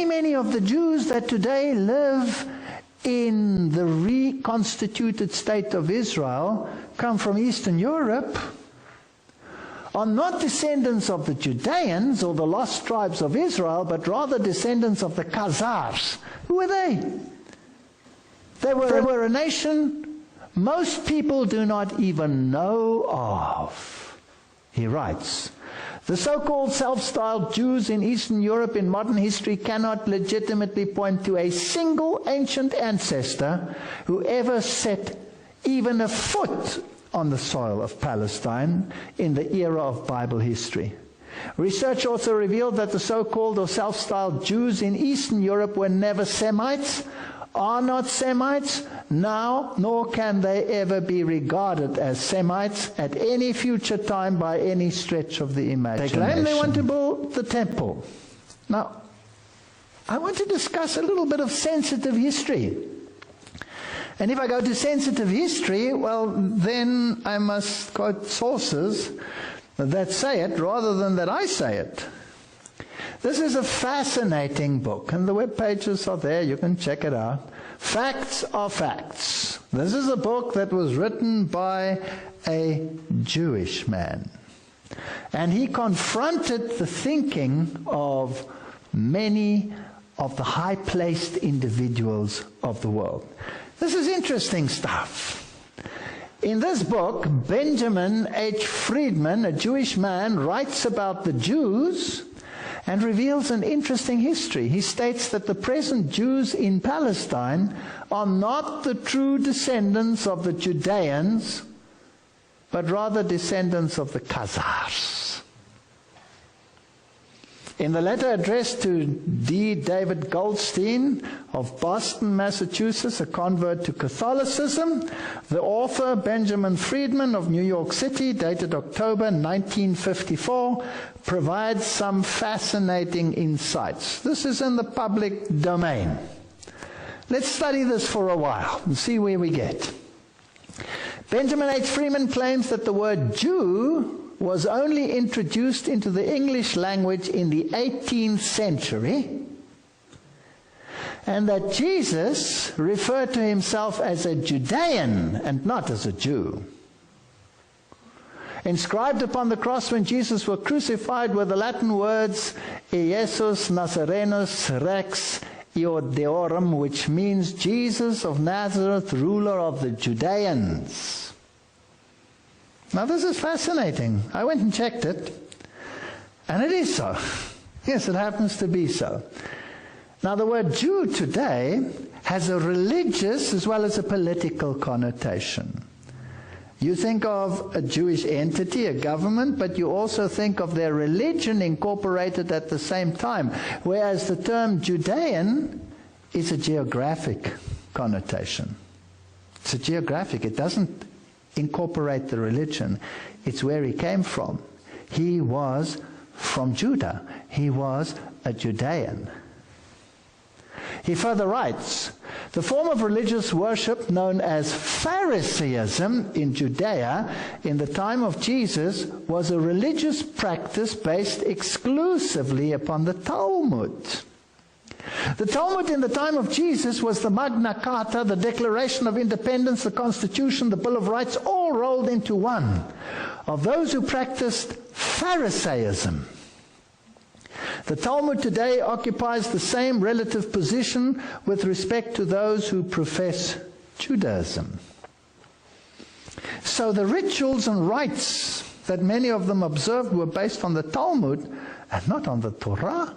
Many of the Jews that today live in the reconstituted state of Israel come from Eastern Europe, are not descendants of the Judeans or the lost tribes of Israel, but rather descendants of the Khazars. Who were they? They were a nation most people do not even know of. He writes, the so-called self-styled Jews in Eastern Europe in modern history cannot legitimately point to a single ancient ancestor who ever set even a foot on the soil of Palestine in the era of Bible history. Research also revealed that the so-called or self-styled Jews in Eastern Europe were never Semites, are not Semites now, nor can they ever be regarded as Semites at any future time by any stretch of the imagination. They claim they want to build the temple. Now, I want to discuss a little bit of sensitive history. And if I go to sensitive history, well, then I must quote sources that say it rather than that I say it. This is a fascinating book, and the web pages are there. You can check it out. Facts are facts. This is a book that was written by a Jewish man. And he confronted the thinking of many of the high-placed individuals of the world. This is interesting stuff. In this book, Benjamin H. Friedman, a Jewish man, writes about the Jews and reveals an interesting history. He states that the present Jews in Palestine are not the true descendants of the Judeans, but rather descendants of the Khazars. In the letter addressed to D. David Goldstein of Boston, Massachusetts, a convert to Catholicism, the author, Benjamin Friedman of New York City, dated October 1954, provides some fascinating insights. This is in the public domain. Let's study this for a while and see where we get. Benjamin H. Friedman claims that the word Jew was only introduced into the English language in the 18th century, and that Jesus referred to himself as a Judean and not as a Jew. Inscribed upon the cross when Jesus was crucified were the Latin words Iesus Nazarenus Rex Iodeorum, which means Jesus of Nazareth, ruler of the Judeans. Now this is fascinating. I went and checked it, and it is so. Yes, it happens to be so. Now the word Jew today has a religious as well as a political connotation. You think of a Jewish entity, a government, but you also think of their religion incorporated at the same time, whereas the term Judean is a geographic connotation. It's a geographic. It doesn't incorporate the religion. It's where he came from. He was from Judah. He was a Judean. He further writes, the form of religious worship known as Pharisaism in Judea in the time of Jesus was a religious practice based exclusively upon the Talmud. The Talmud in the time of Jesus was the Magna Carta, the Declaration of Independence, the Constitution, the Bill of Rights, all rolled into one, of those who practiced Pharisaism. The Talmud today occupies the same relative position with respect to those who profess Judaism. So the rituals and rites that many of them observed were based on the Talmud and not on the Torah.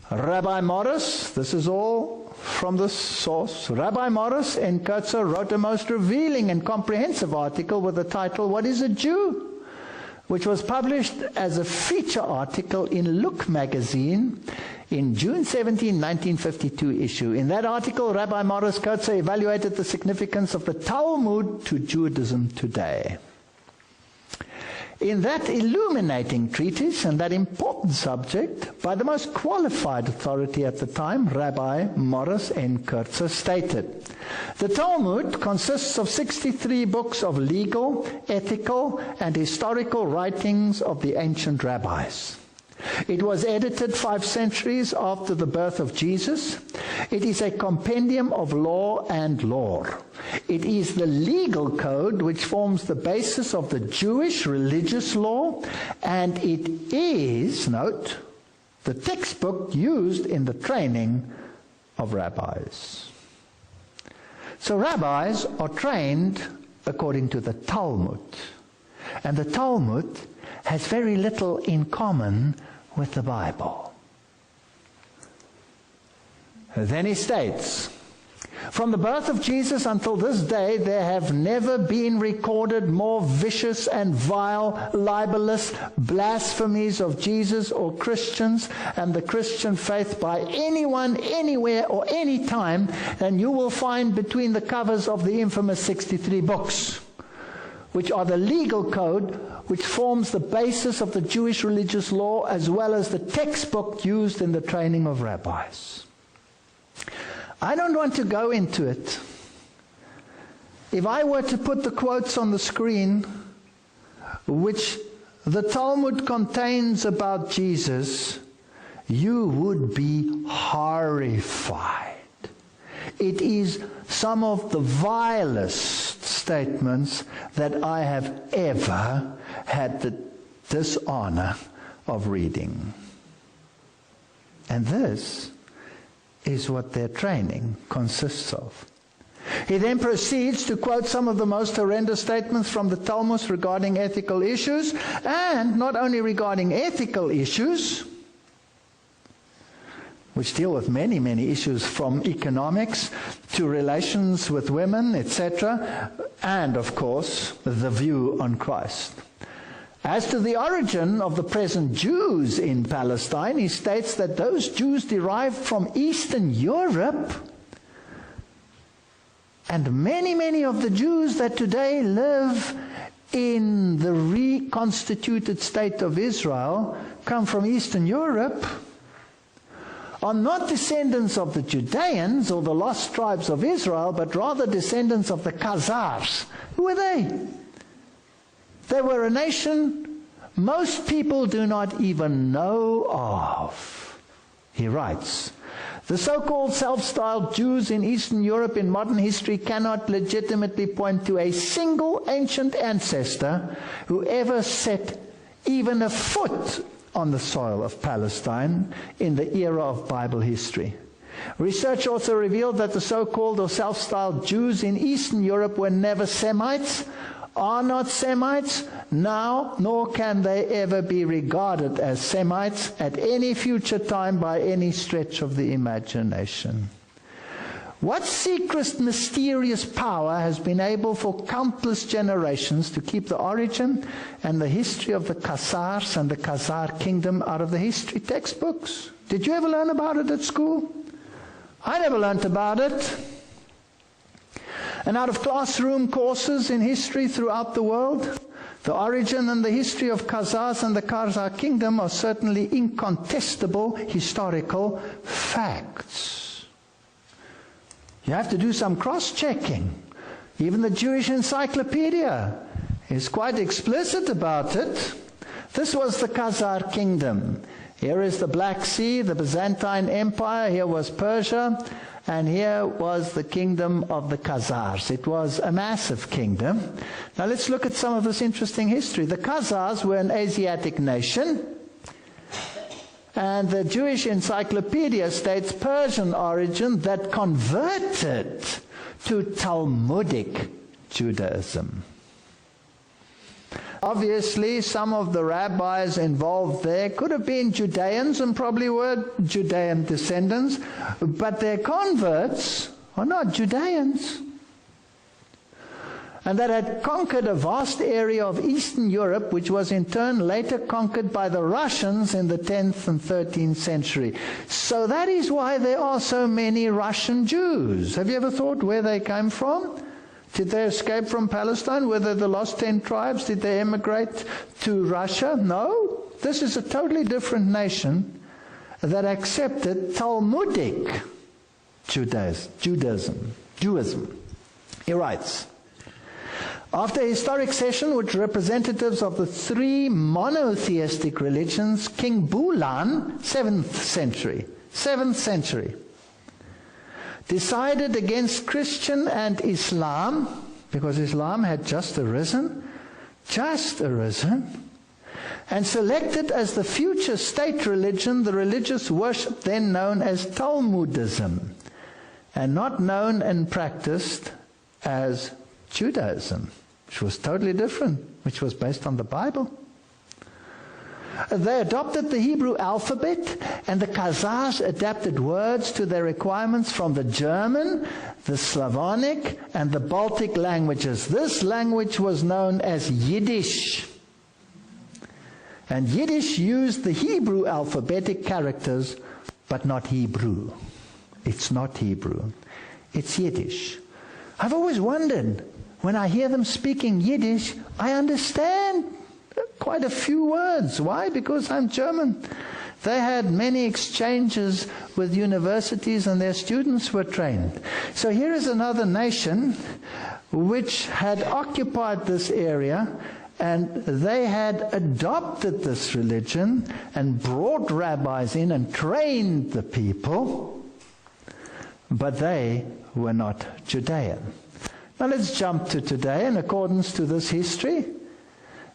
Rabbi Morris, this is all from the source, Rabbi Morris in Kurtzer wrote a most revealing and comprehensive article with the title, What is a Jew?, which was published as a feature article in Look magazine in June 17, 1952 issue. In that article, Rabbi Morris Kurtzer evaluated the significance of the Talmud to Judaism today. In that illuminating treatise and that important subject, by the most qualified authority at the time, Rabbi Morris N. Kurtzer stated, the Talmud consists of 63 books of legal, ethical, and historical writings of the ancient rabbis. It was edited 5 centuries after the birth of Jesus. It is a compendium of law and lore. It is the legal code which forms the basis of the Jewish religious law, and it is, note, the textbook used in the training of rabbis. So rabbis are trained according to the Talmud. And the Talmud has very little in common with the Bible. Then he states, from the birth of Jesus until this day, there have never been recorded more vicious and vile, libelous blasphemies of Jesus or Christians and the Christian faith by anyone, anywhere, or any time than you will find between the covers of the infamous 63 books, which are the legal code which forms the basis of the Jewish religious law, as well as the textbook used in the training of rabbis. I don't want to go into it. If I were to put the quotes on the screen, which the Talmud contains about Jesus, you would be horrified. It is some of the vilest statements that I have ever had the dishonor of reading. And this is what their training consists of. He then proceeds to quote some of the most horrendous statements from the Talmud regarding ethical issues, and not only regarding ethical issues, which deal with many, many issues from economics to relations with women, etc., and, of course, the view on Christ. As to the origin of the present Jews in Palestine, he states that those Jews derived from Eastern Europe, and many, many of the Jews that today live in the reconstituted state of Israel come from Eastern Europe, are not descendants of the Judeans or the lost tribes of Israel, but rather descendants of the Khazars. Who were they? They were a nation most people do not even know of. He writes, the so-called self-styled Jews in Eastern Europe in modern history cannot legitimately point to a single ancient ancestor who ever set even a foot on the soil of Palestine in the era of Bible history. Research also revealed that the so-called or self-styled Jews in Eastern Europe were never Semites, are not Semites now, nor can they ever be regarded as Semites at any future time by any stretch of the imagination. What secret, mysterious power has been able for countless generations to keep the origin and the history of the Khazars and the Khazar kingdom out of the history textbooks? Did you ever learn about it at school? I never learned about it. And out of classroom courses in history throughout the world, the origin and the history of Khazars and the Khazar kingdom are certainly incontestable historical facts. You have to do some cross-checking. Even the Jewish Encyclopedia is quite explicit about it. This was the Khazar kingdom. Here is the Black Sea, the Byzantine Empire. Here was Persia. And here was the kingdom of the Khazars. It was a massive kingdom. Now let's look at some of this interesting history. The Khazars were an Asiatic nation. And the Jewish Encyclopedia states Persian origin that converted to Talmudic Judaism. Obviously, some of the rabbis involved there could have been Judeans and probably were Judean descendants, but their converts are not Judeans. And that had conquered a vast area of Eastern Europe, which was in turn later conquered by the Russians in the 10th and 13th century. So that is why there are so many Russian Jews. Have you ever thought where they came from? Did they escape from Palestine? Were they the lost 10 tribes? Did they emigrate to Russia? No. This is a totally different nation that accepted Talmudic Judaism. He writes, After a historic session with representatives of the three monotheistic religions, King Bulan, 7th century, decided against Christian and Islam, because Islam had just arisen, and selected as the future state religion the religious worship then known as Talmudism, and not known and practiced as Judaism, which was totally different, which was based on the Bible. They adopted the Hebrew alphabet, and the Khazars adapted words to their requirements from the German, the Slavonic, and the Baltic languages. This language was known as Yiddish. And Yiddish used the Hebrew alphabetic characters, but not Hebrew. It's not Hebrew. It's Yiddish. I've always wondered, when I hear them speaking Yiddish, I understand quite a few words. Why? Because I'm German. They had many exchanges with universities and their students were trained. So here is another nation which had occupied this area, and they had adopted this religion and brought rabbis in and trained the people, but they were not Judean. Now let's jump to today. In accordance to this history,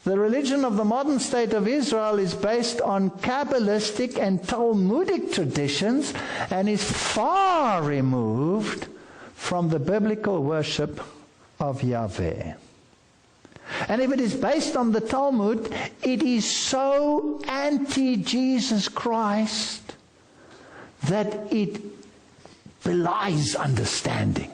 the religion of the modern state of Israel is based on Kabbalistic and Talmudic traditions and is far removed from the biblical worship of Yahweh. And if it is based on the Talmud, it is so anti-Jesus Christ that it belies understanding.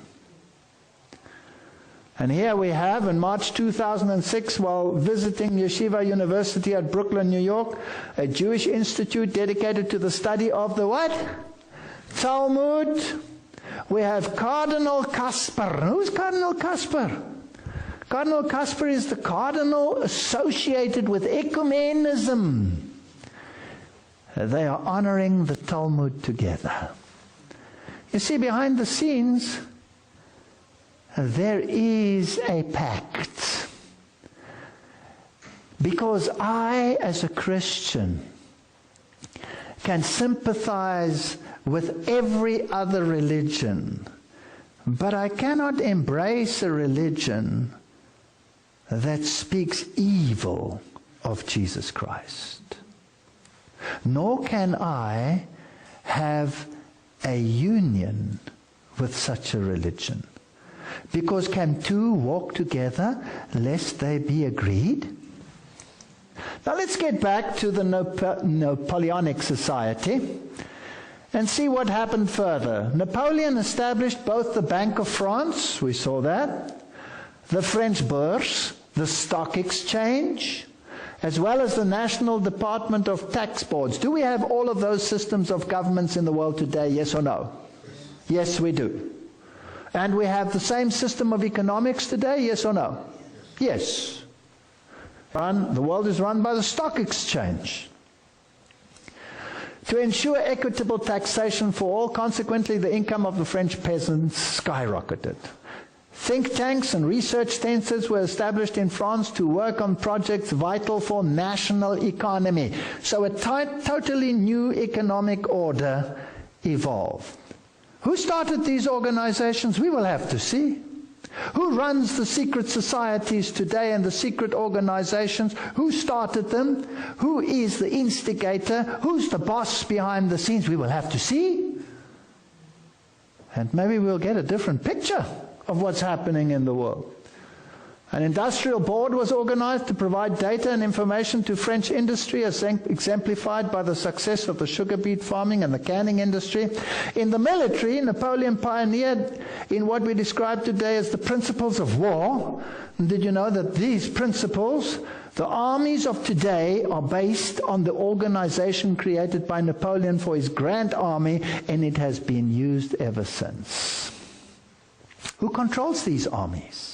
And here we have, in March 2006, while visiting Yeshiva University at Brooklyn, New York, a Jewish institute dedicated to the study of the what? Talmud. We have Cardinal Kasper. Who's Cardinal Kasper? Cardinal Kasper is the cardinal associated with ecumenism. They are honoring the Talmud together. You see, behind the scenes, there is a pact. Because I, as a Christian, can sympathize with every other religion, but I cannot embrace a religion that speaks evil of Jesus Christ. Nor can I have a union with such a religion. Because can two walk together lest they be agreed? Now let's get back to the Napoleonic society and see what happened further. Napoleon established both the Bank of France, we saw that, the French Bourse, the stock exchange, as well as the National Department of Tax Boards. Do we have all of those systems of governments in the world today, yes or no? Yes, we do. And we have the same system of economics today, yes or no? Yes. The world is run by the stock exchange. To ensure equitable taxation for all, consequently, the income of the French peasants skyrocketed. Think tanks and research centers were established in France to work on projects vital for national economy. So a totally new economic order evolved. Who started these organizations? We will have to see. Who runs the secret societies today and the secret organizations? Who started them? Who is the instigator? Who's the boss behind the scenes? We will have to see. And maybe we'll get a different picture of what's happening in the world. An industrial board was organized to provide data and information to French industry, as exemplified by the success of the sugar beet farming and the canning industry. In the military, Napoleon pioneered in what we describe today as the principles of war. And did you know that these principles, the armies of today, are based on the organization created by Napoleon for his Grand Army, and it has been used ever since. Who controls these armies?